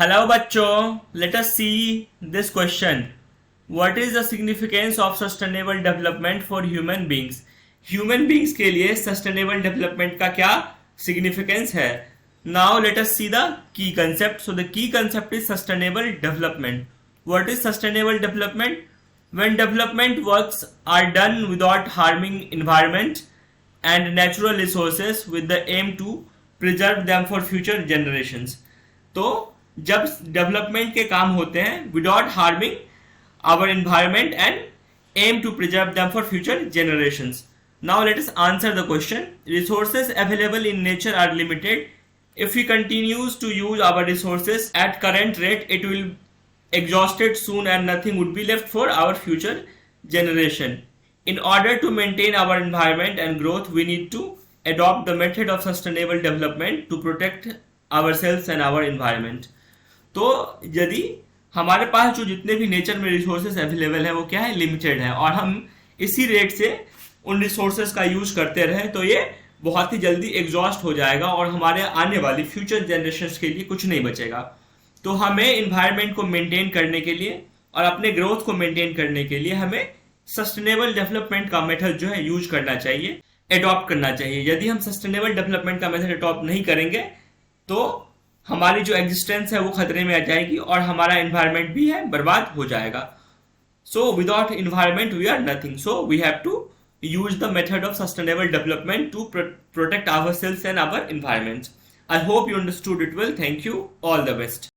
Hello बच्चों, let us see this question. What is the significance of sustainable development for human beings? Human beings के लिए sustainable development का क्या significance है? Now let us see the key concept. So the key concept is sustainable development. What is sustainable development? When development works are done without harming environment and natural resources with the aim to preserve them for future generations. तो जब development के काम होते हैं without harming our environment and aim to preserve them for future generations. Now let us answer the question. Resources available in nature are limited. If we continues to use our resources at current rate, it will exhausted soon and nothing would be left for our future generation. In order to maintain our environment and growth, we need to adopt the method of sustainable development to protect ourselves and our environment. तो यदि हमारे पास जो जितने भी nature में resources available है वो क्या है, लिमिटेड है, और हम इसी रेट से उन रिसोर्सेज का यूज करते रहे तो ये बहुत ही जल्दी एग्जॉस्ट हो जाएगा और हमारे आने वाली फ्यूचर जनरेशंस के लिए कुछ नहीं बचेगा. तो हमें इन्वायरमेंट को मेंटेन करने के लिए और अपने ग्रोथ को मेंटेन करने के लिए हमें सस्टेनेबल डेवलपमेंट का मेथड जो है यूज करना चाहिए, एडॉप्ट करना चाहिए. यदि हम सस्टेनेबल डेवलपमेंट का मेथड एडॉप्ट नहीं करेंगे तो हमारी जो एग्जिस्टेंस है वो खतरे में आ जाएगी और हमारा एनवायरमेंट भी है बर्बाद हो जाएगा. So without environment we are nothing. So we have to use the method of sustainable development to protect ourselves and our environment. I hope you understood it well. Thank you. All the best.